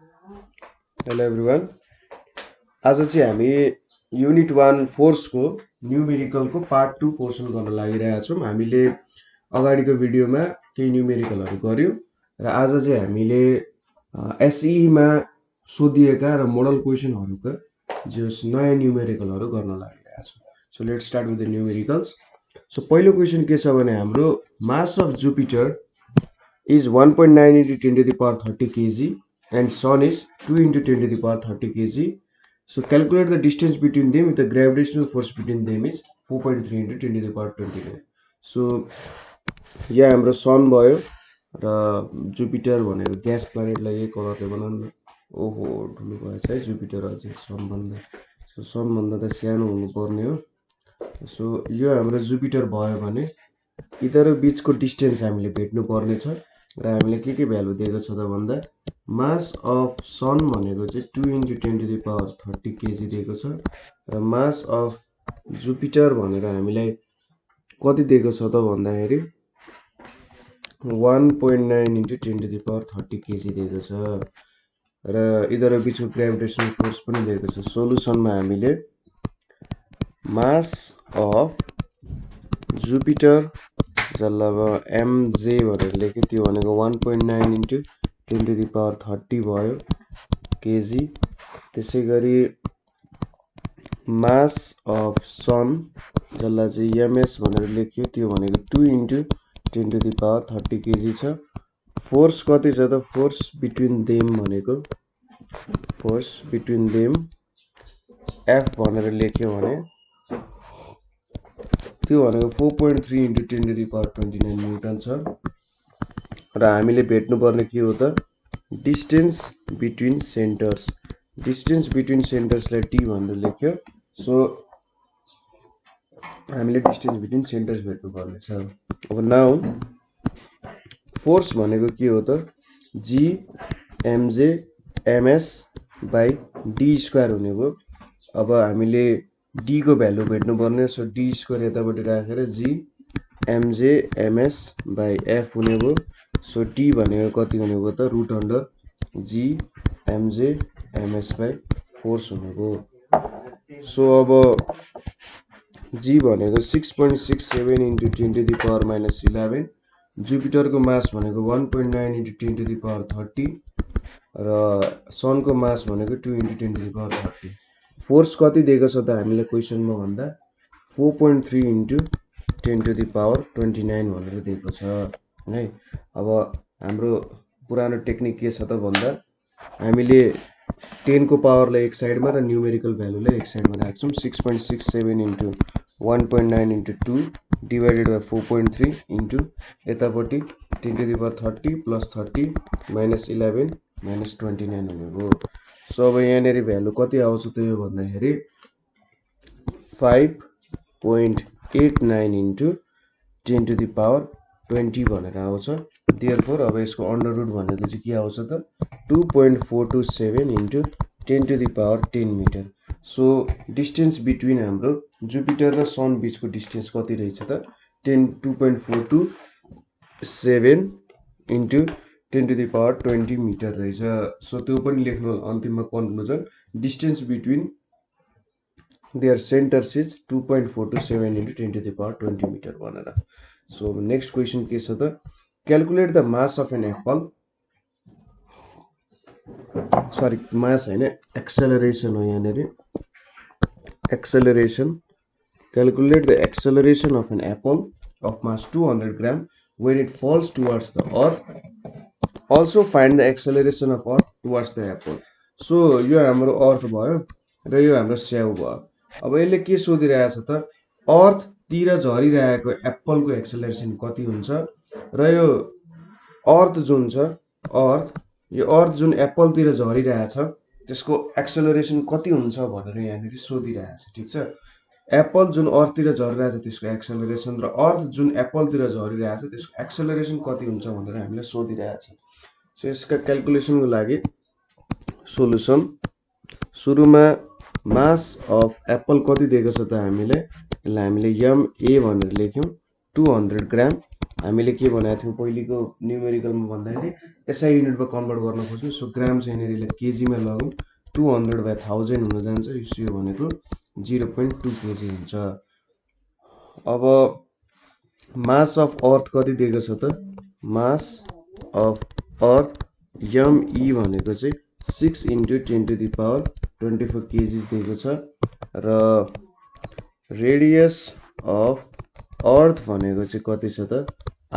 Hello everyone. आज चाहिँ हामी युनिट 1 फोर्सको न्युमेरिकलको पार्ट 2 पोर्सन गर्न लागिरहेका छौँ। हामीले अगाडिको भिडियोमा केही न्युमेरिकलहरू गर्यौँ र आज चाहिँ हामीले एसईमा सोधिएका र मोडल क्वेसनहरूका जस नयाँ न्युमेरिकलहरू गर्न लागिरहेका छौँ। So let's start with the numericals. So पहिलो क्वेसन के छ भने हाम्रो mass of Jupiter is 1.9 into 10 to the power 30 kg and sun is 2 into 10 to the power 30 kg. So calculate the distance between them if the gravitational force between them is 4.3 into 10 to the power 29. So यहाँ हाम्रो सन भयो र Jupiter भनेको gas प्लानेटलाई यही कलरले बनाउनु। ओहो ठुलो भएछ है जुपिटर अझै सनभन्दा। सो सनभन्दा त सानो हुनुपर्ने हो। सो यो हाम्रो जुपिटर भयो भने यिनीहरू बीचको डिस्टेन्स हामीले भेट्नु पर्ने छ र हामीले के भ्यालु दिएको छ त भन्दा मास अफ सन भनेको चाहिँ 2 into 10 to the power 30 kg दिएको छ र मास अफ जुपिटर भनेर हामीलाई कति दिएको छ त भन्दाखेरि 1.9 into 10 to the power 30 kg दिएको छ र यिनीहरू बीचको ग्रेभिटेसनल फोर्स पनि दिएको छ। सोलुसनमा हामीले मास अफ जुपिटर जसलाई mj भनेर लेख्यो त्यो भनेको 1.9 into 10 to the power 30 भयो केजी। त्यसै गरी मास अफ सन जसलाई चाहिँ ms भनेर लेख्यो त्यो भनेको 2 into 10 to the power 30 KG छ। फोर्स कति छ त फोर्स बिट्विन देम भनेको फोर्स बिट्विन देम f भनेर लेख्यो भने त्यो भनेको 4.3 into 10 to the power 29 newton छ र हामीले भेट्नु पर्ने के हो त distance between centres. Distance between सेन्टर्सलाई टी भनेर लेख्यो। सो हामीले डिस्टेन्स बिट्विन सेन्टर्स भेट्नु पर्ने छ। अब नाउ फोर्स भनेको के हो त G MJ MS by D square हुने भयो। अब हामीले डी को भ्यालु भेट्नु पर्ने। सो डी स्क्वायर यतापट्टि राखेर G MJ MS by F हुने भयो। सो टी भनेको कति हुने भयो त root under G MJ MS by force हुने भयो। सो अब जी भनेको 6.67 into 10 to the power minus 11। जुपिटरको मास भनेको 1.9 into 10 to the power 30 र सनको मास भनेको 2 into 10 to the power 30। Force कति दिएको छ त हामीले क्वेसनमा भन्दा 4.3 into 10 to the power 29 भनेर दिएको छ है। अब हाम्रो पुरानो टेक्निक के छ त भन्दा हामीले 10 को पावरलाई एक साइडमा र न्युमेरिकल भ्यालुलाई एक साइडमा राख्छौं। 6.67 into 1.9 into 2 divided by 4.3 into यतापट्टि 10 to the power 30 plus 30 minus 11 minus 29 हुने भयो। सो अब यहाँनेरि भ्यालु कति आउँछ त यो भन्दाखेरि 5.89 into 10 to the power 20 भनेर आउँछ। देयरफोर अब यसको अन्डर रुट भनेको चाहिँ के आउँछ त 2.427 into 10 to the power 10 metre. So distance between हाम्रो जुपिटर र सन बीचको डिस्टेन्स कति रहेछ त 2.427 into 10 to the power 20 metre रहेछ। सो त्यो पनि लेख्नु अन्तिममा conclusion distance between their centres is 2.427 into 10 to the power 20 metre भनेर। सो नेक्स्ट क्वेसन के छ त calculate the mass of an apple sorry mass हैन एक्सेलरेसन हो यहाँनेरि acceleration calculate the acceleration of an apple of mass 200 gram when it falls towards the earth. Also find the acceleration of earth towards the apple. So यो हाम्रो अर्थ भयो र यो हाम्रो स्याउ भयो। अब यसले के सोधिरहेछ त अर्थ तिर झरिरहेको एप्पलको एक्सेलरेसन कति हुन्छ र यो अर्थ जुन छ यो अर्थ जुन एप्पल तिर झरिरहेछ त्यसको एक्सेलरेसन कति हुन्छ भनेर यहाँनेरि सोधिरहेछ। ठीक छ एप्पल जुन अर्थ तिर झरिरहेछ त्यसको एक्सेलरेसन र अर्थ जुन एप्पल तिर झरिरहेछ त्यसको एक्सेलरेसन कति हुन्छ भनेर हामीलाई सोधिरहेछ। सो यसका क्याल्कुलेसनको लागि सोलुसन सुरुमा मास अफ एप्पल कति दिएको छ त हामीले यसलाई हामीले एम ए भनेर लेख्यौं 200 ग्राम हामीले के भनेको थियौँ पहिलेको न्युमेरिकलमा भन्दाखेरि एसआई युनिटमा कन्भर्ट गर्न खोज्यौँ। सो ग्राम चाहिँ यहाँनिर केजीमा लगौँ 200/1000 हुन जान्छ। यो भनेको 0.2 केजी हुन्छ। अब मास अफ अर्थ कति दिएको छ त? मास अफ अर्थ ME भनेको चाहिँ 6 × 10⁻24 केजिस दिएको छ र रेडियस अफ अर्थ भनेको चाहिँ कति छ त?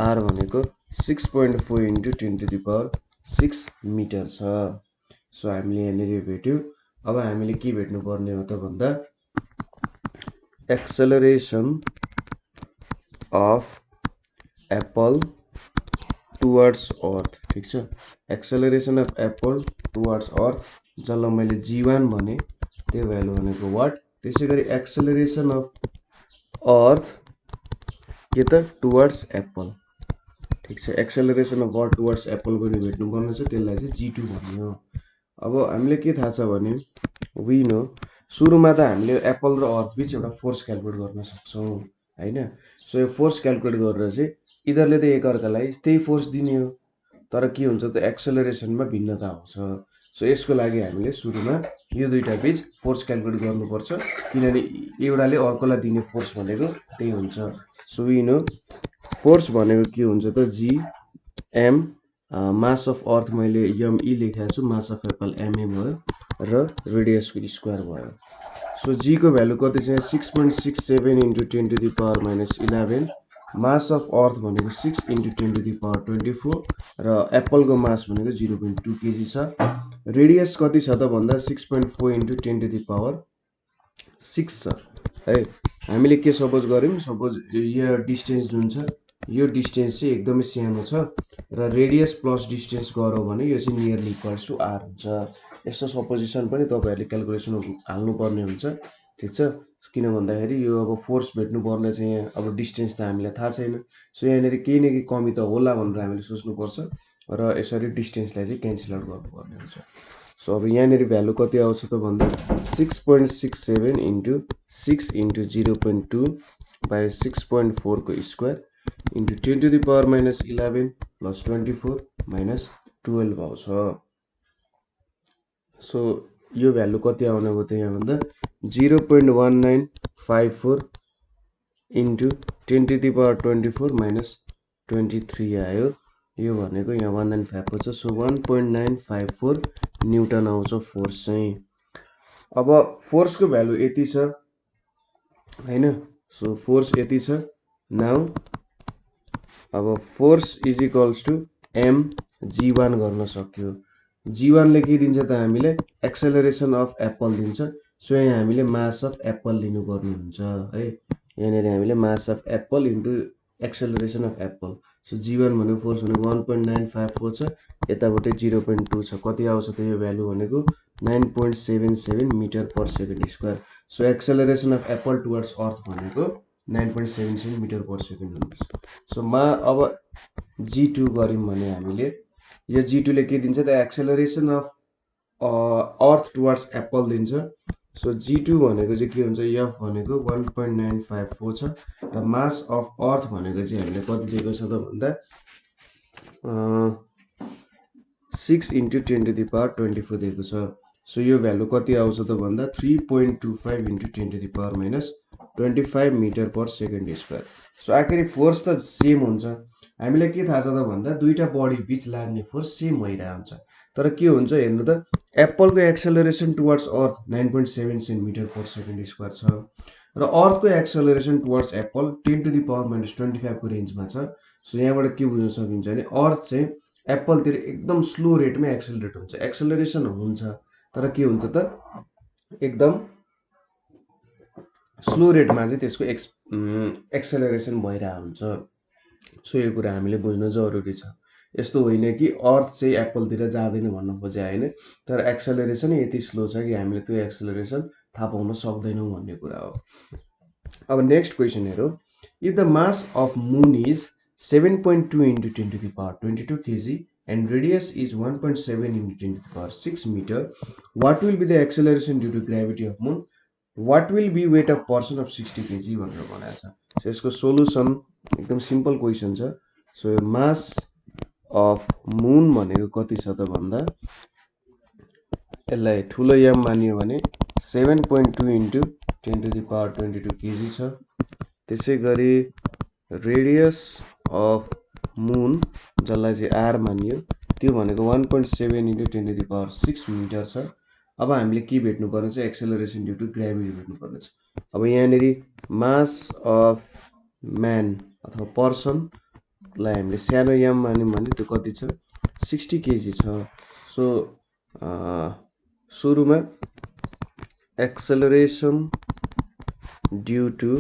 R भनेको 6.4 × 10⁻6 मिटर छ। सो हामीले यहाँनिर भेट्यौँ। अब हामीले के भेट्नु पर्ने हो त भन्दा एक्सेलरेसन अफ एप्पल टुवर्ड्स अर्थ। ठिक छ, एक्सेलरेसन अफ एप्पल टुवर्ड्स अर्थ जसलाई मैले G1 भने त्यो भ्यालु भनेको वाट। त्यसै गरी एक्सेलरेसन अफ अर्थ के त? Towards Apple. ठिक छ, acceleration of earth towards Apple पनि भेट्नुपर्ने छ, त्यसलाई चाहिँ G2 भन्ने हो। अब हामीले के थाहा छ भने वी नो सुरुमा त हामीले एप्पल र अर्थ बीच एउटा फोर्स क्याल्कुलेट गर्न सक्छौँ हैन। सो यो फोर्स क्याल्कुलेट गरेर चाहिँ यिनीहरूले त एकअर्कालाई त्यही फोर्स दिने हो, तर के हुन्छ त एक्सेलरेसनमा भिन्नता आउँछ। सो यसको लागि हामीले सुरुमा यो दुईटा बीच फोर्स क्याल्कुलेट गर्नुपर्छ, किनभने एउटाले अर्कोलाई दिने फोर्स भनेको त्यही हुन्छ। सो वी नो फोर्स भनेको के हुन्छ त? GM मास अफ अर्थ मैले ME लेखेको छु, मास अफ एप्पल MA भयो र रेडियसको स्क्वायर भयो। सो G को भ्यालु कति छ? 6.67 × 10⁻11। मास अफ अर्थ भनेको 6 × 10⁻24 र एप्पलको मास भनेको 0.2 केजी छ। रेडियस कति छ त भन्दा 6.4 × 10⁻6 छ है। हामीले के सपोज गर्यौँ, सपोज यो डिस्टेन्स जुन छ यो डिस्टेन्स चाहिँ एकदमै सानो छ र रेडियस प्लस डिस्टेन्स गरौँ भने यो चाहिँ नियरली इक्वल्स टु R हुन्छ। यस्तो सपोजिसन पनि तपाईहरुले क्याल्कुलेसन हाल्नु पर्ने हुन्छ। ठीक छ, किन भन्दाखेरि यो अब फोर्स भेट्नु पर्ने चाहिँ यहाँ अब डिस्टेन्स त हामीलाई थाहा छैन। सो यहाँनिर केही न केही कमी त होला भनेर हामीले सोच्नुपर्छ र यसरी डिस्टेन्सलाई चाहिँ क्यान्सल आउट गर्नुपर्ने हुन्छ। सो अब यहाँनिर भ्यालु कति आउँछ त भन्दा 6.67 × 6 × 0.2 by 6.4 को स्क्वायर into 10⁻11 plus 24 minus 12 आउँछ। सो यो भ्यालु कति आउने भयो त यहाँ भन्दा 0.1954 into 10⁻24 minus 23 आयो। यो भनेको यहाँ 195 छ। सो 1.954 न्युटन आउँछ फोर्स चाहिँ। अब फोर्सको भ्यालु यति छ हैन। सो फोर्स यति छ। नाउ अब force is equals to mg1 गर्न सक्यो। G1 ले के दिन्छ त हामीले एक्सेलरेसन अफ एप्पल दिन्छ। सो यहाँ हामीले मास अफ एप्पल लिनु पर्ने हुन्छ है। यहाँनिर हामीले mass of Apple into acceleration of Apple. So G1 भनेको फोर्स भनेको 1.954 छ, यतापट्टि 0.2 छ। कति आउँछ त यो भ्यालु भनेको 9.77 metre per second square. So acceleration of apple towards earth भनेको 9.77 मिटर पर सेकेन्ड हुन्छ। सो अब G2 गर्यौं भने हामीले यो G2 ले के दिन्छ त acceleration of earth towards Apple दिन्छ। सो G2 भनेको चाहिँ के हुन्छ, F भनेको 1.954 छ र मास अफ अर्थ भनेको चाहिँ हामीले कति दिएको छ त भन्दा 6 × 10⁻24 दिएको छ। सो यो भ्यालु कति आउँछ त भन्दा 3.25 × 10⁻25 metre per second square. So आखिरी फोर्स त सेम हुन्छ। हामीलाई के थाहा छ त भन्दा दुईटा बडी बीच लाग्ने फोर्स सेम भइरहेको हुन्छ। तर के हुन्छ हेर्नु त, एप्पलको acceleration towards earth 9.77 metre per second square छ र अर्थको एक्सेलरेसन टुवर्ड्स एप्पल 10⁻25 को रेन्जमा छ। सो यहाँबाट के बुझ्न सकिन्छ भने अर्थ चाहिँ एप्पलतिर एकदम स्लो रेटमा एक्सेलरेट हुन्छ। एक्सेलरेसन हुन्छ तर के हुन्छ त एकदम स्लो रेटमा चाहिँ त्यसको एक्सेलरेसन भइरहेको हुन्छ। सो यो कुरा हामीले बुझ्न जरुरी छ। यस्तो होइन कि अर्थ चाहिँ एप्पलतिर जाँदैन भन्न खोजे हैन, तर एक्सेलरेसन यति स्लो छ कि हामीले त्यो एक्सेलरेसन थाहा पाउन सक्दैनौं भन्ने कुरा हो। अब नेक्स्ट क्वेशन हेरौं। If the mass of moon is 7.2 × 10⁻22 kg and radius is 1.7 × 10⁻6 meter, what will be the acceleration due to gravity of moon? What will be weight of person of 60 kg भनेर भनेको छ। So यसको solution एकदम simple question छ। So mass of moon भनेको कति छ त भन्दा यसलाई ठुलो m मानियो भने 7.2 into 10 to the power 22 kg छ। त्यसै गरी रेडियस अफ मुन जसलाई चाहिँ r मानियो त्यो भनेको 1.7 into 10 to the power 6 metre छ। अब हामीले के भेट्नु पर्ने छ एक्सेलरेसन ड्यू टु ग्राभिटी भेट्नु पर्ने छ। अब यहाँनेरि मास अफ म्यान अथवा पर्सनलाई हामीले सानो m मान्यौं भने त्यो कति छ 60 kg छ। सो सुरुमा एक्सेलरेसन ड्यू टु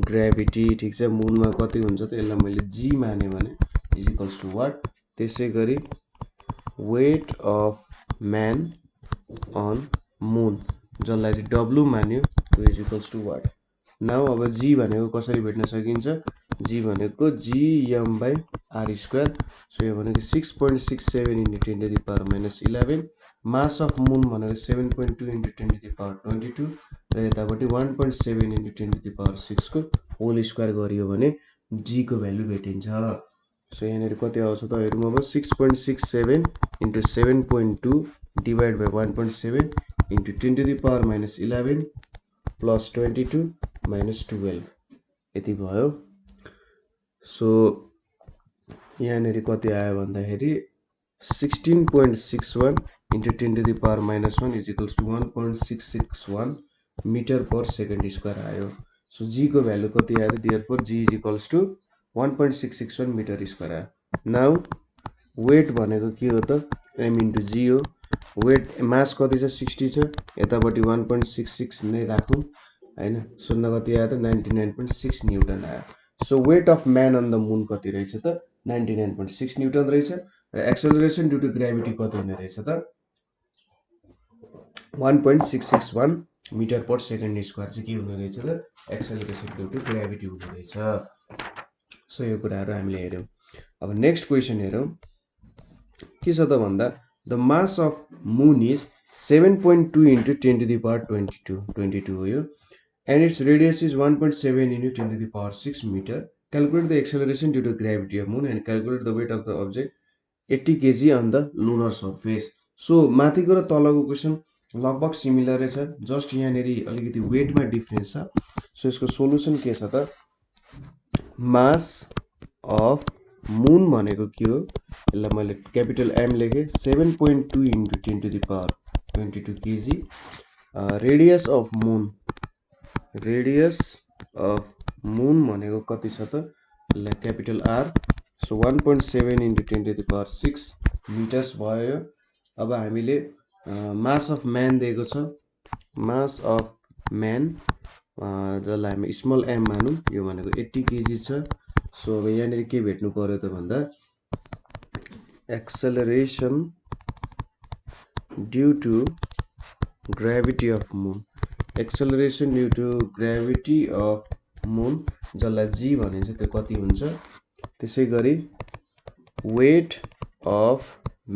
ग्राभिटी ठीक छ मुनमा कति हुन्छ त यसलाई मैले g माने भने इज इक्वल्स टु वाट। त्यसै गरी weight of man on moon जसलाई चाहिँ w मान्यो त्यो is equals to what. Now अब g भनेको कसरी भेट्न सकिन्छ g भनेको gm by r square. So यो भनेको 6.67 into 10 to the power minus 11। Mass of moon भनेको 7.2 इन्टु 10 to the power 22 र यतापट्टि 1.7 इन्टु 10 to the power 6 को होल स्क्वायर गरियो भने g को भ्यालु भेटिन्छ। सो यहाँनिर कति आउँछ त हेरौँ अब 6.67 into 7.2 divide by 1.7 into 10 to the power minus 11 plus 22 minus 12 यति भयो। सो यहाँनिर कति आयो भन्दाखेरि 16.61 into 10 to the power minus 1 is equals to 1.661 metre per second square आयो। सो g को भ्यालु कति आयो therefore g is equals to 1.661 metre square आयो। नाउ वेट भनेको के हो त m इन्टु g हो। वेट मास कति छ 60 छ यतापट्टि 1.66 नै राखौं हैन। शून्य कति आयो त 99.6 न्यूटन आयो। So weight of man on the moon कति रहेछ त 99.6 न्यूटन रहेछ र एक्सेलरेसन ड्यू टु ग्राभिटी कति हुने रहेछ त 1.661 मिटर पर सेकेन्ड स्क्वायर चाहिँ के हुने रहेछ त एक्सेलरेसन ड्यू टु ग्राभिटी हुने रहेछ। सो यो कुराहरु हामीले हेर्यौं। अब नेक्स्ट क्वेशन हेरौं के छ त भन्दा the mass of moon is 7.2 into 10 to the power 22 हो यो and its radius is 1.7 into 10 to the power 6 meter. Calculate the acceleration due to gravity of moon and calculate the weight of the object 80 kg on the lunar surface. So माथिको र तलको question लगभग similar छ just यहाँनेरि अलिकति वेटमा difference छ। So यसको solution के छ त मास अफ मुन भनेको के हो यसलाई मैले क्यापिटल M लेखे 7.2 into 10 to the power 22 kg। Radius of moon भनेको कति छ त यसलाई capital R। So 1.7 into 10 to the power 6 metres भयो। अब हामीले मास अफ म्यान दिएको छ मास अफ म्यान जसलाई हामी स्मल m मानौं यो भनेको 80 kg छ। सो अब यहाँनिर के भेट्नु पर्यो त भन्दा acceleration due to gravity of moon acceleration due to gravity of moon जसलाई g भनिन्छ त्यो कति हुन्छ। त्यसै गरी weight of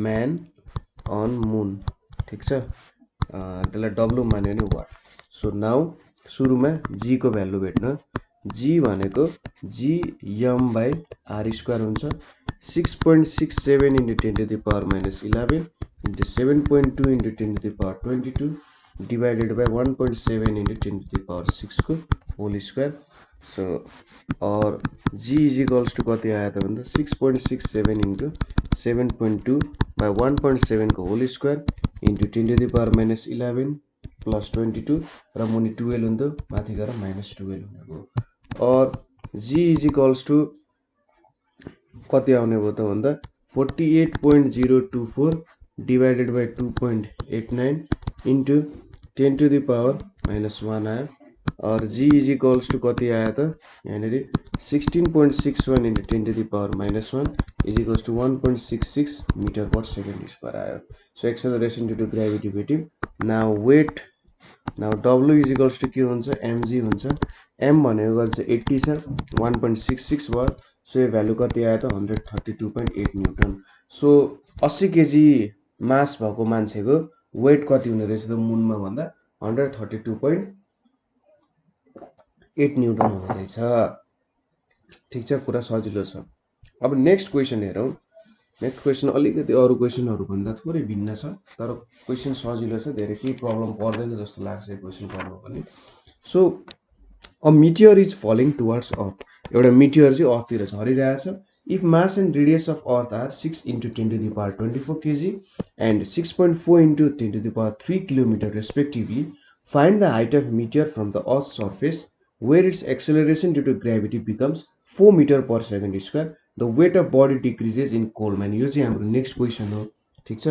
man on moon ठीक छ त्यसलाई w मान्यो भने वाट। सो नाउ सुरुमा g को भ्यालु भेट्न g भनेको gm बाई r स्क्वायर हुन्छ 6.67 into 10 to the power minus 11 into 7.2 into 10 to the power 22 divided by 1.7 into 10 to the power 6 को whole square। So और g is equals to कति आयो त भन्दा 6.67 into 7.2 by 1.7 को whole square into 10 to the power minus 11 plus 22 र मुनि 12 हुन्थ्यो माथि गएर minus 12 हुने भयो। और g is equals to कति आउने भयो त भन्दा 48.024 divided by 2.89 into 10 to the power minus 1 आयो। और g is equals to कति आयो त यहाँनेरि 16.61 into 10 to the power minus 1 is equals to 1.66 meter per second square आयो। So acceleration due to gravity भेट्यौं। Now weight now w is equals to के हुन्छ mg हुन्छ m भनेको चाहिँ 80 छ 1.66 भयो। सो यो भ्यालु कति आयो त 132.8 न्यूटन। सो 80 केजी मास भएको मान्छेको वेट कति हुने रहेछ त मुनमा भन्दा 132.8 न्यूटन हुने रहेछ। ठीक छ कुरा सजिलो छ। अब नेक्स्ट क्वेसन हेरौँ। नेक्स्ट क्वेसन अलिकति अरू क्वेसनहरूभन्दा थोरै भिन्न छ, तर क्वेसन सजिलो छ, धेरै केही प्रब्लम पर्दैन जस्तो लाग्छ यो क्वेसन गर्नु पनि। So a meteor is falling towards earth. एउटा मिटियर चाहिँ अर्थतिर झरिरहेछ। If mass and radius of earth are 6 × 10⁻24 kg and 6.4 × 10⁻3 km respectively, find the height of meteor from the earth's surface where its acceleration due to gravity becomes 4 m/s². The weight of body decreases in coal mine. यो चाहिँ हाम्रो next question हो, ठिक छ।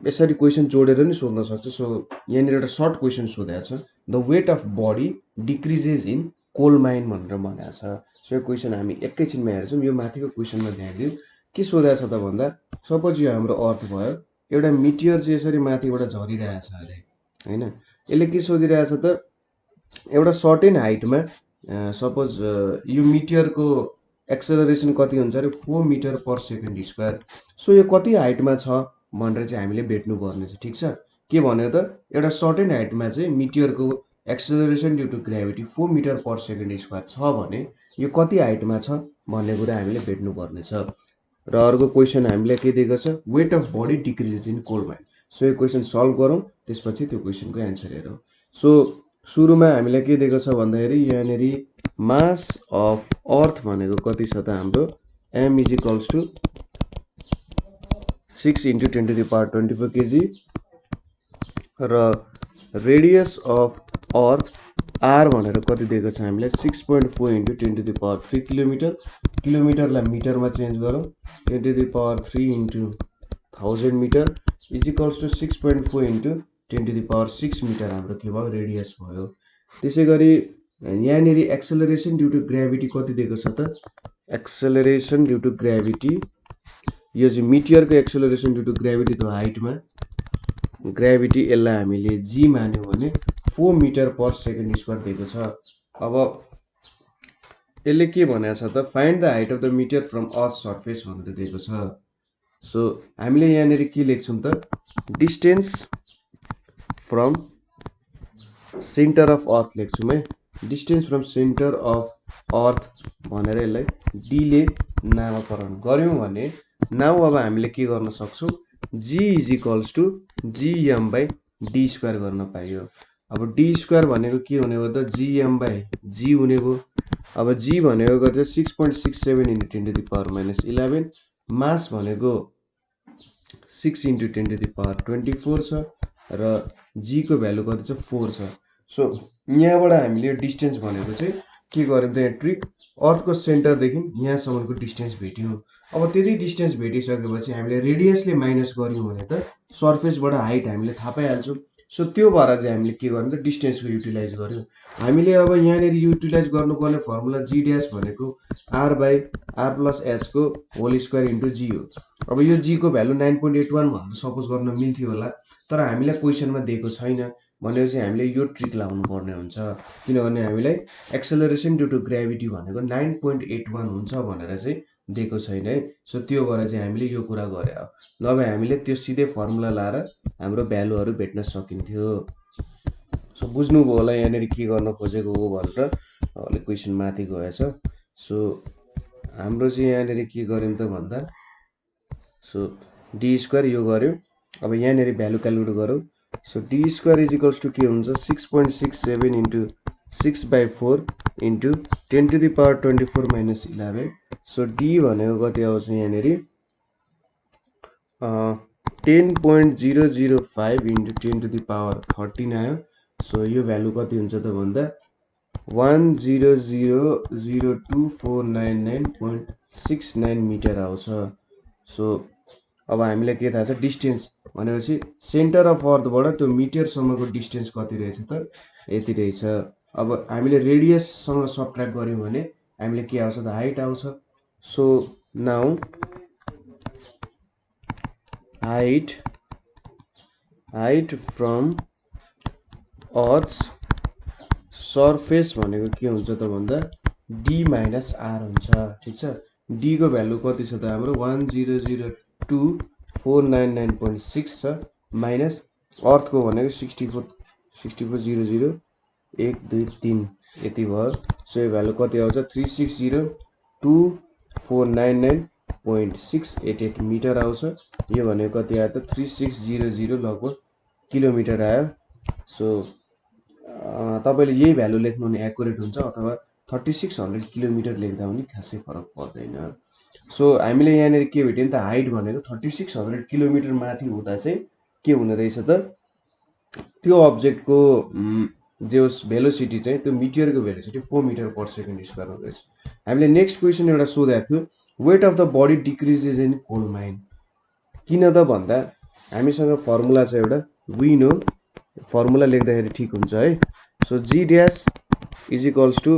यसरी question जोडेर नि सोध्न सक्छ। सो यहाँनिर एउटा सर्ट क्वेसन सोधेको छ, the weight of body decreases in coal mine भनेर भनेको छ। सो यो क्वेसन हामी एकैछिनमा हेर्छौँ। यो माथिको क्वेसनमा ध्यान दिउँ, के सोधेको छ त भन्दा, सपोज यो हाम्रो अर्थ भयो, एउटा मिटियर चाहिँ यसरी माथिबाट झरिरहेछ अरे हैन। यसले के सोधिरहेछ त, एउटा सर्टेन हाइटमा सपोज यो मिटियरको एक्सेलरेसन कति हुन्छ अरे 4 m/s²। सो यो कति हाइटमा छ भनेर चाहिँ हामीले भेट्नु पर्ने छ, ठिक छ। के भन्यो त, एउटा सर्टेन हाइटमा चाहिँ मिटियरको acceleration due to gravity 4 m/s² छ भने यो कति हाइटमा छ भन्ने कुरा हामीले भेट्नु पर्ने छ। र अर्को क्वेसन हामीलाई के दिएको छ, weight of body decreases in coal mine. So यो क्वेसन सल्भ गरौँ, त्यसपछि त्यो क्वेसनको एन्सर हेरौँ। सो सुरुमा हामीलाई के दिएको छ भन्दाखेरि यहाँनिर मास अफ अर्थ भनेको कति छ त हाम्रो, m = 6 × 10⁻24 kg र रेडियस अफ अर्थ r भनेर कति दिएको छ हामीलाई 6.4 × 10⁻3 km। किलोमिटरलाई मिटरमा चेन्ज गरौँ, 10⁻3 × 1000 मिटर = 6.4 × 10⁻6 मिटर हाम्रो के भयो, रेडियस भयो। त्यसै गरी यहाँनिर एक्सेलरेसन ड्यू टु ग्राभिटी कति दिएको छ त, एक्सेलरेसन ड्यू टु ग्राभिटी, यो चाहिँ मिटियरको एक्सेलरेसन ड्यू टु ग्राभिटी त हाइटमा, ग्राभिटी यसलाई हामीले g मान्यौँ भने 4 m/s² दिएको छ। अब यसले के भनेको छ त, find the height of the meteor from earth surface भनेर दिएको छ। सो हामीले यहाँनिर के लेख्छौँ त, डिस्टेन्स फ्रम सेन्टर अफ अर्थ लेख्छौँ है। डिस्टेन्स फ्रम सेन्टर अफ अर्थ भनेर यसलाई d ले नामकरण गर्यौँ भने नाउ अब हामीले के गर्न सक्छौँ, g = gm/d² गर्न पाइयो। अब d² भनेको के हुने हो त, gm/g हुने भयो। अब g भनेको कति, 6.67 × 10⁻11, मास भनेको 6 × 10⁻24 छ र g को भ्यालु कति छ, 4 छ। सो यहाँबाट हामीले डिस्टेन्स भनेको चाहिँ के गर्यौँ त, यहाँ ट्रिक अर्थको सेन्टरदेखि यहाँसम्मको डिस्टेन्स भेट्यौँ। अब त्यति डिस्टेन्स भेटिसकेपछि हामीले रेडियसले माइनस गर्यौँ भने त सर्फेसबाट हाइट हामीले थाहा पाइहाल्छौँ। सो त्यो भएर चाहिँ हामीले के गर्यौँ त, डिस्टेन्सको युटिलाइज गर्यौँ हामीले। अब यहाँनिर युटिलाइज गर्नुपर्ने फर्मुला g ड्यास भनेको r/r + h को होल स्क्वायर इन्टु g हो। अब यो g को भ्यालु 9.81 भनेर सपोज गर्न मिल्थ्यो होला, तर हामीलाई क्वेसनमा दिएको छैन भनेपछि हामीले यो ट्रिक लाउनु पर्ने हुन्छ, किनभने हामीलाई एक्सेलरेसन ड्यू टु ग्राभिटी भनेको 9.81 हुन्छ भनेर चाहिँ दिएको छैन है। सो त्यो भएर चाहिँ हामीले यो कुरा गरे हो, नभए हामीले त्यो सिधै फर्मुला लाएर हाम्रो भ्यालुहरू भेट्न सकिन्थ्यो। सो बुझ्नुभयो होला यहाँनिर के गर्न खोजेको हो भनेर। अलिक क्वेसन माथि गएछ। सो हाम्रो चाहिँ यहाँनिर के गर्यौँ त भन्दा, सो d² यो गर्यौँ। अब यहाँनिर भ्यालु क्यालकुलेट गरौँ। सो d² के हुन्छ, 6.67 × 6/4 × 10⁻24 - 11। सो d भनेको कति आउँछ यहाँनिर 10.005 × 10⁻13 आयो। सो यो भ्यालु कति हुन्छ त भन्दा 100,02499.69 मिटर आउँछ। सो अब हामीलाई के थाहा छ, डिस्टेन्स भनेपछि सेन्टर अफ अर्थबाट त्यो मिटरसम्मको डिस्टेन्स कति रहेछ त, यति रहेछ। अब हामीले रेडियससँग सबट्र्याक्ट गर्यौँ भने हामीले के आउँछ त, हाइट आउँछ। So now height from earth's surface भनेको के हुन्छ त भन्दा d - r हुन्छ, ठिक छ। d को भ्यालु कति छ त हाम्रो 100,02499.6 छ, माइनस अर्थको भनेको 64,00,123 यति भयो। सो यो भ्यालु कति आउँछ 360,2 499.688 मिटर आउँछ। यो भनेको कति आयो त 3600 लगभग किलोमिटर आयो। सो तपाईले यही भ्यालु लेख्नु भने एक्युरेट हुन्छ अथवा 3600 किलोमिटर लेख्दा पनि खासै फरक पर्दैन। सो हामीले यहाँनिर के भेट्यौं त हाइट भनेको 3600 किलोमिटर माथि हुँदा चाहिँ के हुने रहेछ त त्यो अब्जेक्टको जो भेलोसिटी चाहिँ त्यो मिटियरको velocity 4 metre per second square हुँदै रहेछ। हामीले नेक्स्ट क्वेशन एउटा सोधेको थियो weight of the body decreases in coal mine. किन त भन्दा हामीसँग फर्मुला छ एउटा वी नो फर्मुला लेख्दाखेरि ठीक हुन्छ है। So G dash is equals to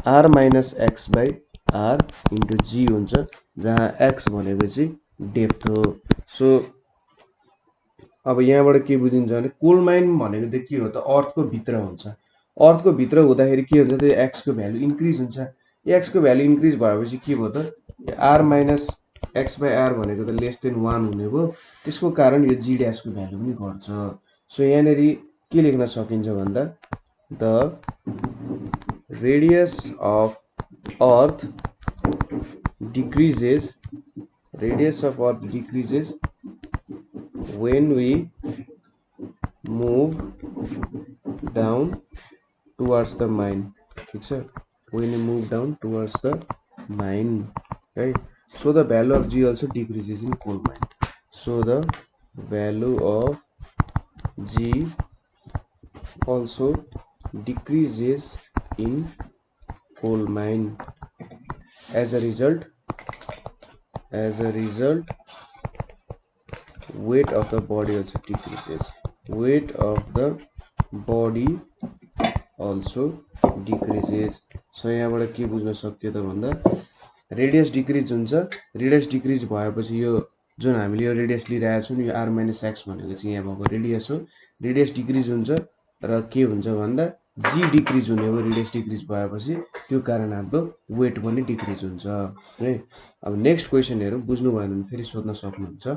R minus X by R into G हुन्छ, जहाँ एक्स भनेको चाहिँ डेप्थ हो। सो अब यहाँबाट के बुझिन्छ भने कोल माइन भनेको त के हो त अर्थको भित्र हुन्छ। अर्थको भित्र हुँदाखेरि के हुन्छ त एक्स को भ्यालु इन्क्रिज हुन्छ। एक्स को भ्यालु इन्क्रिज भएपछि के भयो त R minus X by R भनेको त लेस देन 1 हुने भयो। त्यसको कारण यो जी ड्याश को भ्यालु पनि घट्छ। सो यहाँनिर के लेख्न सकिन्छ भन्दा the radius of earth decreases when we move down towards the mine। ठीक छ, when we move down towards the mine, right? So the value of G also decreases in coal mine। So the value of G also decreases in coal mine। As a result weight of the body also decreases। weight of the body also decreases। So यहाँबाट के बुझ्न सक्यो त भन्दा radius decrease हुन्छ। Radius decrease भएपछि यो जुन हामीले यो रेडियस लिइरहेको छौं यो आर माइनस एक्स भनेको चाहिँ यहाँ भएको रेडियस हो। रेडियस डिक्रिज हुन्छ र के हुन्छ भन्दा जी डिक्रिज हुने हो। रेडियस डिक्रिज भएपछि त्यो कारण हाम्रो वेट पनि डिक्रिज हुन्छ है। अब नेक्स्ट क्वेशन हेरौँ, बुझ्नु भएन भने फेरि सोध्न सक्नुहुन्छ।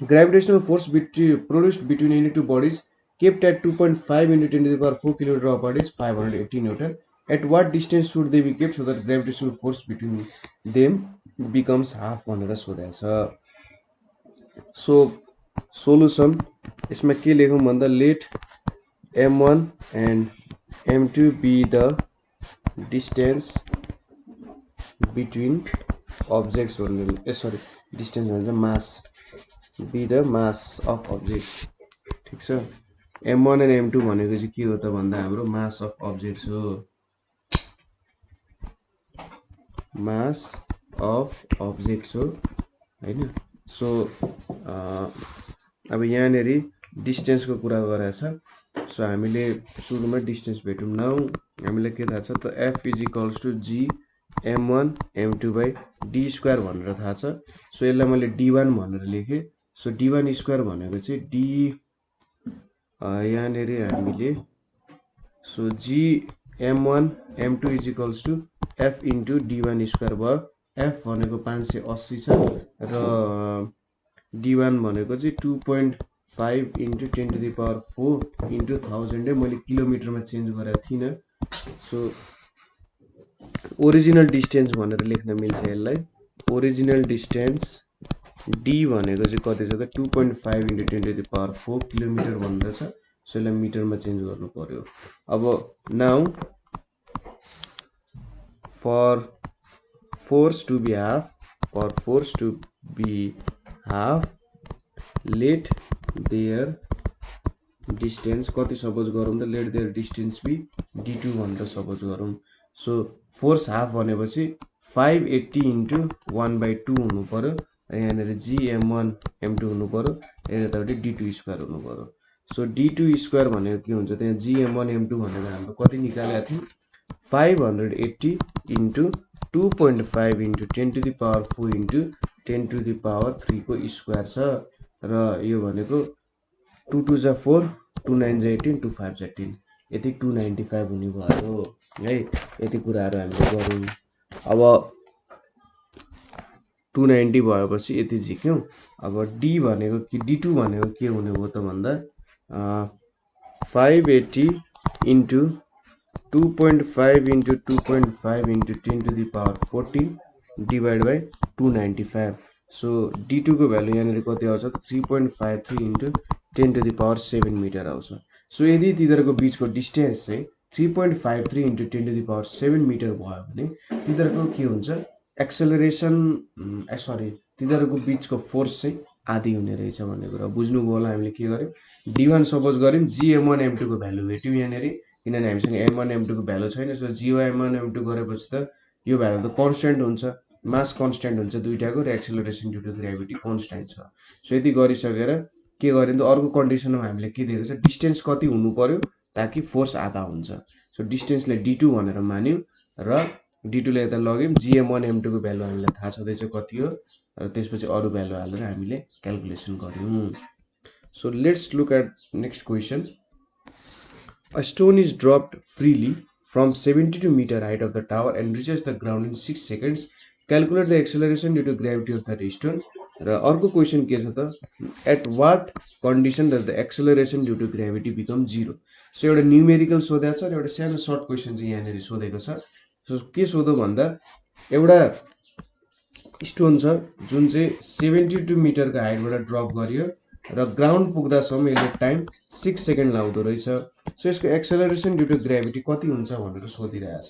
Gravitational force produced between any two bodies kept at 2.5 into 10 to the power 4 km apart is 580 Newton। At what distance should they be kept so that gravitational force between them becomes half भनेर सोधेको छ। So solution यसमा के लेखौँ भन्दा let m1 and m2 be the distance between objects भन्ने distance भन्छ mass be the mass of objects। ठीक छ, m1 and m2 भनेको चाहिँ के हो त भन्दा हाम्रो mass of objects हो। mass of objects हो हैन। सो अब यहाँनेरि डिस्टेन्स को कुरा गरेको छ। सो हामीले सुरुमा डिस्टेन्स भेटौँ। नाउ हामीलाई के थाहा छ त f is equals to g m1 m2 by d square भनेर थाहा छ। सो यसलाई मैले d1 भनेर लेखेँ। सो d1 स्क्वायर भनेको चाहिँ d यहाँनेरि हामीले so g m1 m2 is equals to f into d1 square भयो। f भनेको 580 छ र d1 भनेको चाहिँ 2.5 into 10 to the power 4 into 1000 मैले किलोमिटरमा चेन्ज गरेको थिइन। सो ओरिजिनल डिस्टेन्स भनेर लेख्न मिल्छ यसलाई। ओरिजिनल डिस्टेन्स d भनेको चाहिँ कति छ त 2.5 into 10 to the power 4 kilometre भन्दै छ। सो यसलाई मिटरमा चेन्ज गर्नु पर्यो। अब now for force to be half let their distance कति सपोज गरौँ त let their distance be d2 भनेर सपोज गरौँ। सो फोर्स हाफ भनेपछि 580 into 1/2 हुनु पर्यो। यहाँनेर g m1 m2 हुनु पर्यो, यतापट्टि d2 स्क्वायर हुनु पर्यो। सो d2 स्क्वायर भनेको के हुन्छ त यहाँ g m1 m2 भनेको हाम्रो कति निकालेको थियौं 580 into 2.5 into 10 to the power 4 into 10 to the power 3 को स्क्वायर छ र यो भनेको 2 2 जा 4 2 9 जा 18 2 5 जा 10 यति 295 हुने भयो है। यति कुराहरु हामीले गरौँ। अब 290 भएपछि यति झिक्यौं। अब d भनेको के d2 भनेको के हुने हो त भन्दा 580 into 2.5 into 2.5 into 10 to the power 14 divide by 295. So d2 को भ्यालु यहाँनिर कति आउँछ त 3.53 इन्टु 10⁻7 मिटर आउँछ. सो यदि तिनीहरूको बिचको डिस्टेन्स चाहिँ 3.53 इन्टु 10⁻7 मिटर भयो भने तिनीहरूको के हुन्छ एक्सेलरेसन तिनीहरूको बिचको फोर्स चाहिँ आधी हुने रहेछ भन्ने कुरा बुझ्नुभयो होला. हामीले के गर्यौँ d1 सपोज गर्यौँ gm1 m2 को भ्यालु भेट्यौँ यहाँनिर किनभने हामीसँग m1 m2 को भ्यालु छैन. सो gm1 m2 गरेपछि त यो भ्यालु त कन्स्ट्यान्ट हुन्छ, मास कन्स्ट्यान्ट हुन्छ दुईटाको र acceleration due to gravity constant छ. सो यति गरिसकेर के गर्यो त अर्को कन्डिसनमा हामीले के दिएको छ डिस्टेन्स कति हुनु पर्यो ताकि फोर्स आधा हुन्छ. सो डिस्टेन्सले d2 भनेर मान्यौँ र d2 ले यता लग्यौँ gm1 m2 को भ्यालु हामीलाई थाहा छँदैछ कति हो र त्यसपछि अरु भ्यालु हालेर हामीले क्याल्कुलेसन गर्यौँ. So let's look at next question. A stone is dropped freely from 72 meter height of the tower and reaches the ground in 6 seconds. Calculate the acceleration due to gravity of that stone. र अर्को question के छ त at what condition does the acceleration due to gravity become 0. So एउटा numerical सोधेको छ र एउटा सानो सर्ट क्वेसन चाहिँ यहाँनिर सोधेको छ. सो के सोधो भन्दा एउटा स्टोन छ जुन चाहिँ 72 मिटरको हाइटबाट ड्रप गरियो र ग्राउन्ड पुग्दासम्म यसले टाइम 6 सेकेन्ड लाउँदो रहेछ. सो यसको एक्सेलरेसन ड्यु टु ग्रेभिटी कति हुन्छ भनेर सोधिरहेछ.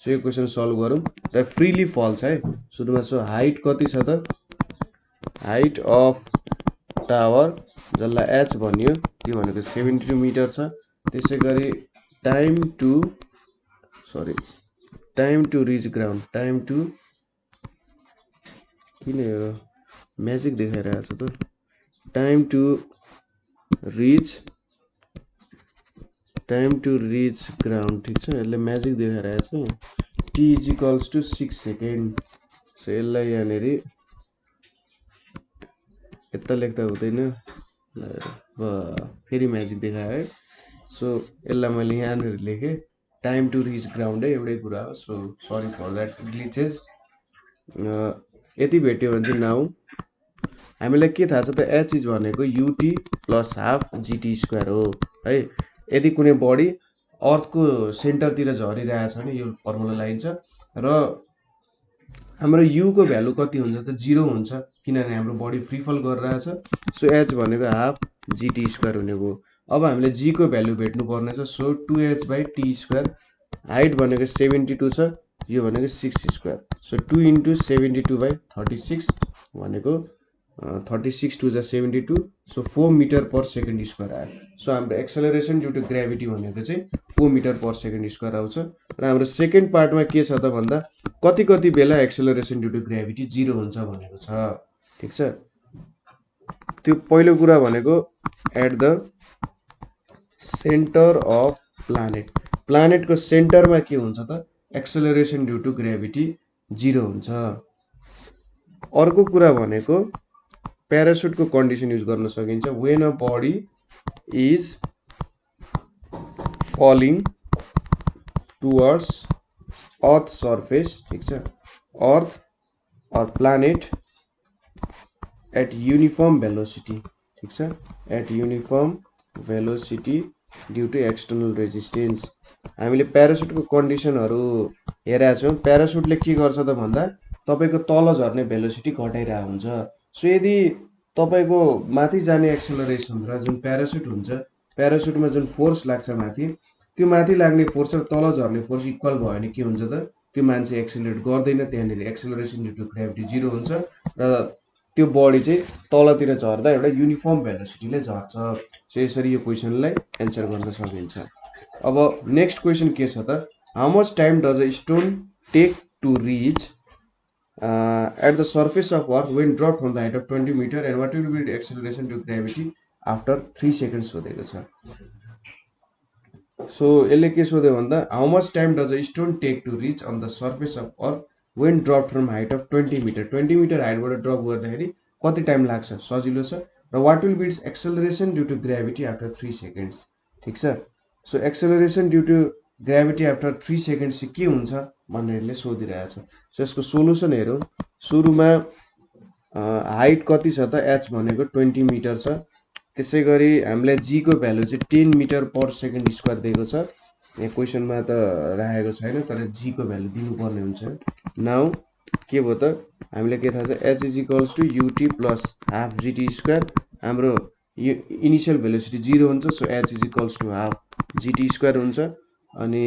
सो यो क्वेसन सल्भ गरौँ र फ्रीली फल्छ है सुरुमा. सो हाइट कति छ त हाइट अफ टावर जसलाई एच भनियो त्यो भनेको 72 मिटर छ. त्यसै गरी टाइम टु रिच ग्राउन्ड किन यो म्याजिक देखाइरहेछ त टाइम टु रिच ग्राउन्ड ठिक छ. यसले म्याजिक देखाइरहेछ t = 6 सेकेन्ड. सो यसलाई यहाँनिर यता लेख्दा हुँदैन फेरि म्याजिक देखायो है. सो यसलाई मैले यहाँनिर लेखेँ टाइम टु रिच ग्राउन्ड है एउटै कुरा हो. So sorry for that glitches. यति भेट्यो भने चाहिँ नाउ हामीलाई के थाहा छ त h इज भनेको ut + हाफ gt² हो है. यदि कुनै बडी अर्थको सेन्टरतिर झरिरहेछ भने यो फर्मुला लगाइन्छ र हाम्रो u को भ्यालु कति हुन्छ त 0 हुन्छ किनभने हाम्रो बडी फ्री फल गरिरहेछ. सो h भनेको हाफ gt² हुने भयो. अब हामीले g को भ्यालु भेट्नु पर्ने छ. So 2h/t². हाइट भनेको 72 छ यो भनेको 6². सो 2 * 72/36 भनेको 36 2 = 72. सो 4 मिटर/सेकेन्ड² आयो. सो हाम्रो एक्सेलरेसन ड्यु टु ग्रेभिटी भनेको चाहिँ 4 मिटर/सेकेन्ड² आउँछ. र हाम्रो सेकेन्ड पार्टमा के छ त भन्दा कति बेला एक्सेलरेसन ड्यु टु ग्रेभिटी 0 हुन्छ भनेको छ. ठिक छ. त्यो पहिलो कुरा भनेको एट द सेन्टर अफ प्लानेटको सेन्टरमा के हुन्छ त एक्सेलरेसन ड्यु टु ग्रेभिटी 0 हुन्छ. अर्को कुरा भनेको प्यारासुटको कन्डिसन युज गर्न सकिन्छ. When a body is falling towards earth surface ठिक छ earth or planet at uniform velocity ठिक छ at uniform velocity due to external resistance. हामीले प्यारासुटको कन्डिसनहरू हेरेका छौँ. प्यारासुटले के गर्छ त भन्दा तपाईको तल झर्ने भेलोसिटी घटाइरहेको हुन्छ. सो यदि तपाईको माथि जाने एक्सेलरेसन र जुन प्यारासुट हुन्छ प्यारासुटमा जुन फोर्स लाग्छ माथि त्यो माथि लाग्ने फोर्स र तल झर्ने फोर्स इक्वल भयो भने के हुन्छ त त्यो मान्छे एक्सेलरेट गर्दैन. त्यहाँनिर एक्सेलरेसन ड्यु टु ग्रेभिटी 0 हुन्छ र त्यो बडी चाहिँ तलतिर झर्दा एउटा युनिफर्म भेलोसिटीले झर्छ. सो यसरी यो क्वेसनलाई एन्सर गर्न सकिन्छ. अब नेक्स्ट क्वेसन के छ त how much time does a stone take to reach at the surface of earth when dropped from the height of 20 meter and what will be the acceleration to gravity after 3 seconds सोधेको छ. So यसले के सोध्यो भन्दा how much time does a stone take to reach on the surface of earth when dropped from height of 20 meter 20 metre हाइटबाट drop गर्दाखेरि कति time लाग्छ सजिलो छ. र what will be its acceleration due to gravity after 3 seconds ठीक छ. So acceleration due to gravity after 3 seconds चाहिँ के हुन्छ भनेरले सोधिरहेछ. सो यसको सोलुसन हेरौँ. सुरुमा हाइट कति छ त h भनेको 20 मिटर छ. त्यसै गरी हामीलाई g को भ्यालु चाहिँ 10 मिटर/सेकेन्ड² दिएको छ. यहाँ क्वेसनमा त राखेको छैन तर g को भ्यालु दिनुपर्ने हुन्छ. नाउ के भयो त हामीले के थाहा छ h is equals to ut plus half gt square हाम्रो यो इनिशियल भेलोसिटी 0 हुन्छ so h is equals to half gt square हुन्छ अनि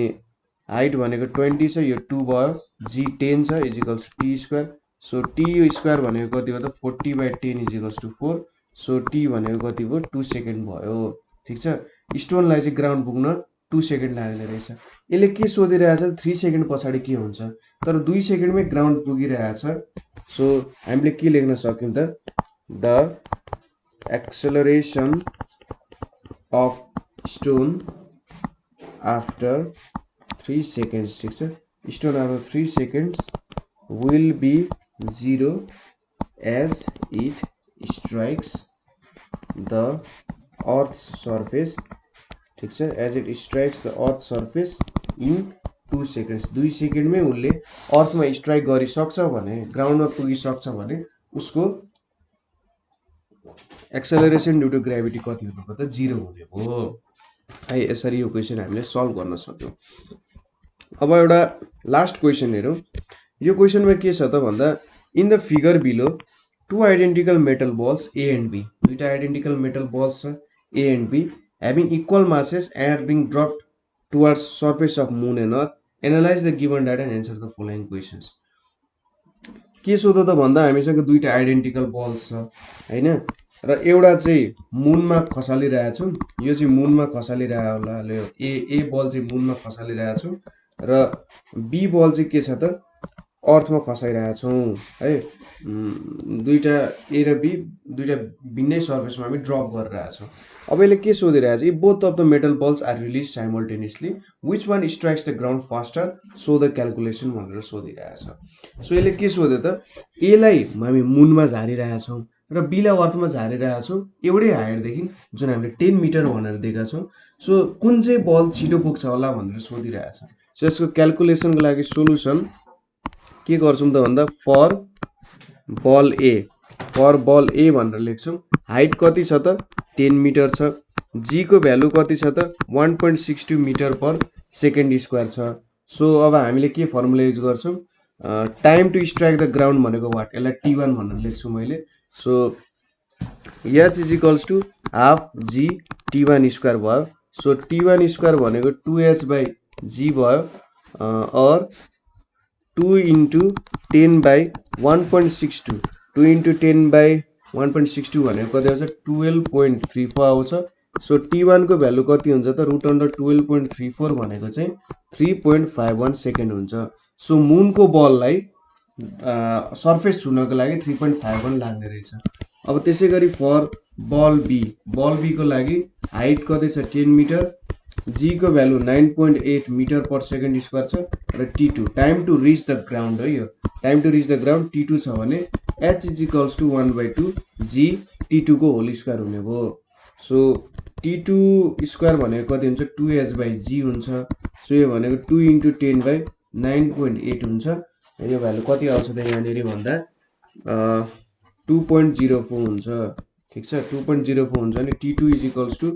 हाइट भनेको 20 छ यो 2 भयो g 10 छ is equals to t square so t square भनेको कति हो त 40/10 is equals to 4 so t भनेको कति भयो 2 सेकेन्ड भयो ठीक छ स्टोनलाई चाहिँ ग्राउन्ड पुग्न 2 सेकेन्ड लाग्ने रहेछ यसले के सोधिरहेछ 3 सेकेन्ड पछाडी के हुन्छ तर 2 सेकेन्डमै ग्राउन्ड पुगिरहेछ सो हामीले के लेख्न सक्यौं त the acceleration of stone after 3 seconds ठीक छ stone after 3 seconds will be 0 as it strikes the earth's surface ठीक छ as it strikes the earth's surface in 2 seconds 2 सेकेन्डमै उले अर्थमा स्ट्राइक गरिसक्छ भने ग्राउन्डमा पुगिसक्छ भने उसको एक्सेलरेसन ड्यू टु ग्रेभिटी कति हुनु त 0 हुने हो है यसरी यो क्वेशन हामीले सल्भ गर्न सक्यौं अब एउटा लास्ट क्वेशन हेरौं यो क्वेशनमा के छ त भन्दा in the figure below two identical metal balls A and B दुईटा आइडेन्टिकल मेटल बल्स छ A and B having equal masses and are being dropped towards surface of moon and earth analyze the given data and answer the following questions के सोध्यो त भन्दा हामीसँग दुईटा identical balls छ हैन र एउटा चाहिँ मुनमा खसालिरहेछौं यो चाहिँ मुनमा खसालिरहेको होला ए बल चाहिँ मुनमा खसालिरहेछौं र बी बल चाहिँ के छ त अर्थमा खसाइरहेछौं है दुईटा ए र बी दुईटा भिन्नै सर्फेसमा हामी ड्रप गरिरहेछौं अब यसले के सोधिरहेछ if both of the metal balls are release simultaneously which one strikes the ground faster so the calculation भनेर सोधिरहेछ सो यसले के सोध्यो त ए लाई हामी मुनमा झारिरहेछौं र बी लाई अर्थमा झारिरहेछौं एउटै हाइट देखि जुन हामीले 10 मिटर भनेर दिएका छौं सो कुन चाहिँ बल छिटो पुग्छ होला भनेर सोधिरहेछ सो यसको क्याल्कुलेसनको लागि सोलुसन के गर्छौं त भन्दा फर बल ए भनेर लेख्छौं हाइट कति छ त 10 मिटर छ जी को भ्यालु कति छ त 1.62 मिटर पर सेकेन्ड स्क्वायर छ सो अब हामीले के फर्मुला युज गर्छौं time to strike the ground भनेको वाट यसलाई t1 भनेर लेख्छु मैले so h is equals to half g t1 square भयो सो t1 स्क्वायर भनेको 2h by g भयो और 2 into 10 by 1.62 2 into 10 by 1.62 भनेको कति आउँछ 12.34 आउँछ सो t1 को भ्यालु कति हुन्छ त रुट अन्डर 12.34 भनेको चाहिँ 3.51 सेकेन्ड हुन्छ सो मुन को बललाई सर्फेस छुनको लागि 3.51 लाग्ने रहेछ अब त्यसैगरी फर बल बी को लागि हाइट कति छ 10 मिटर g को value 9.8 metre per second square छ र t2 time to reach the ground हो यो time to reach the ground t2 छ भने h is equals to 1/2 g t2 को होल स्क्वायर हुने भयो सो t2 स्क्वायर भनेको कति हुन्छ 2h by g हुन्छ सो यो भनेको 2 into 10 by 9.8 हुन्छ यो भ्यालु कति आउँछ त यहाँनेरि भन्दा 2.04 हुन्छ ठीक छ 2.04 हुन्छ अनि t2 is equals to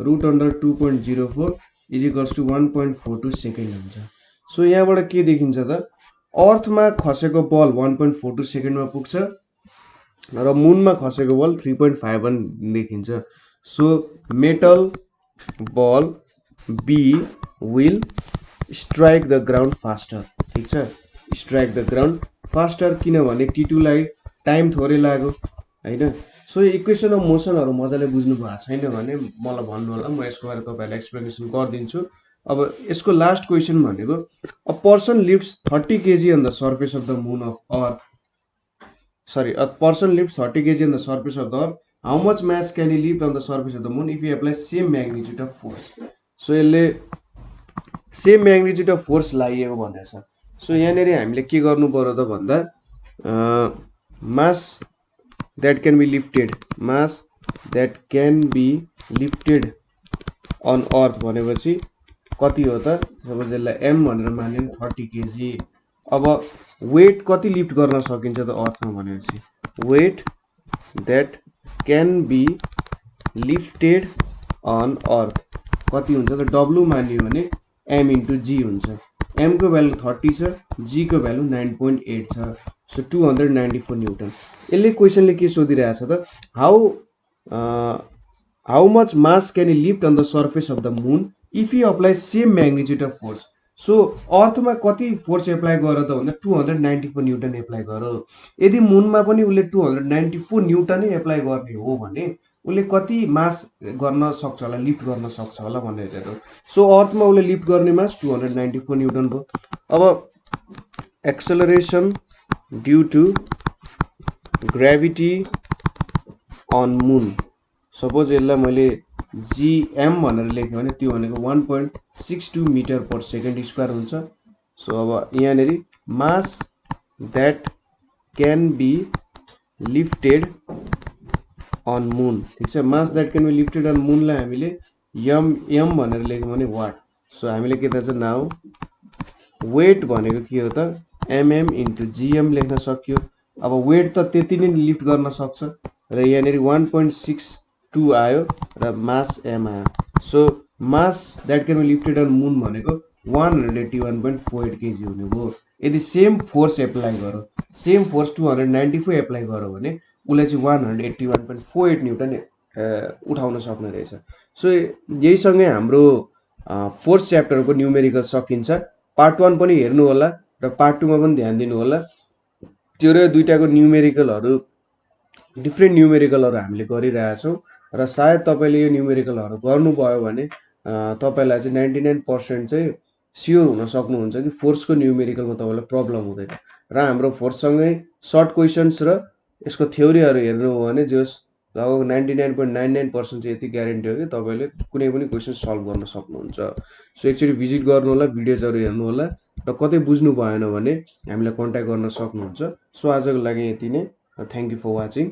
root under 2.04 is equals to 1.42 second हुन्छ सो यहाँबाट के देखिन्छ त अर्थमा खसेको बल 1.42 सेकेन्डमा पुग्छ र मुनमा खसेको बल 3.51 देखिन्छ so metal ball B will strike the ground faster ठीक छ strike the ground faster किनभने t2 लाई टाइम थोरै लाग्यो हैन सो यो इक्वेसन अफ मोसनहरु मजाले बुझ्नु भएको छैन भने मलाई भन्नु होला म यसको बारे तपाईहरुलाई एक्सप्लेनेसन गर्दिन्छु अब यसको लास्ट क्वेशन भनेको a person lifts 30 kg on the surface of the moon of earth sorry a person lifts 30 kg on the surface of the earth how much mass can he lift on the surface of the moon if he applies same magnitude of force so यसले same magnitude of force लाइएको भनेछ so यहाँनेरि हामीले के गर्नु पर्यो त भन्दा mass that can be lifted on earth भनेपछि कति हो त सपोज यसलाई m भनेर मान्यो 30 kg अब वेट कति लिफ्ट गर्न सकिन्छ त अर्थमा भनेपछि weight that can be lifted on earth कति हुन्छ त w मान्यो भने m into g हुन्छ m को भ्यालु 30 छ, g को भ्यालु 9.8 छ। So 294 Newton. यसले क्वेशनले के सोधिरहेछ त, how much mass can you lift on the surface of the moon if you apply same magnitude of force? So अर्थमा कति फोर्स एप्लाई गर त भन्दा 294 न्यूटन एप्लाई गर। यदि मुनमा पनि उले 294 न्यूटनै एप्लाई गर्ने हो भने उले कति मास गर्न सक्छ होला, लिफ्ट गर्न सक्छ होला भनेर हेरौँ। सो अर्थमा उले लिफ्ट गर्ने मास 294 न्यूटन भयो। अब acceleration due to gravity on moon, suppose यसलाई मैले gm भनेर लेख्यो भने त्यो भनेको 1.62 मिटर पर सेकेन्ड स्क्वायर हुन्छ। सो अब यहाँनेरि mass that can be lifted on moon, ठीक छ। Mass that can be lifted on मुनलाई हामीले m भनेर लेख्यौँ भने वाट। सो हामीले के थाहा छ, नाउ वेट भनेको के हो त mm इन्टु gm लेख्न सक्यो। अब वेट त त्यति नै लिफ्ट गर्न सक्छ र यहाँनेरि 1.62 आयो र मास m आयो। So mass that can be lifted on moon भनेको 181.48 केजी हुने भयो। यदि सेम फोर्स एप्लाई गरौँ, सेम फोर्स 294 एप्लाई गरौँ भने उसले चाहिँ 181.48 न्यूटन उठाउन सक्ने रहेछ। सो यहीसँगै हाम्रो फोर्थ च्याप्टरको न्युमेरिकल सकिन्छ। पार्ट 1 पनि हेर्नु होला र पार्ट 2 मा पनि ध्यान दिनु होला। त्यो र दुईटाको न्युमेरिकलहरु, डिफ्रेन्ट न्युमेरिकलहरु हामीले गरिरहेछौँ र सायद तपाईले यो न्युमेरिकलहरु गर्नुभयो भने तपाईलाई चाहिँ 99% चाहिँ स्योर हुन सक्नुहुन्छ कि फोर्सको न्युमेरिकलमा तपाईलाई प्रब्लम हुँदैन। र हाम्रो फोर्ससँगै सर्ट क्वेशन्स र यसको थ्योरीहरु हेर्नु हो भने जस लगभग 99.99% चाहिँ यति ग्यारेन्टी हो कि तपाईले कुनै पनि क्वेशन सल्भ गर्न सक्नुहुन्छ। सो एकचोटी भिजिट गर्नु होला, भिडियोजहरु हेर्नु होला र कतै बुझ्नु भएन भने हामीलाई कन्ट्याक्ट गर्न सक्नुहुन्छ। सो आजको लागि यति नै। Thank you for watching.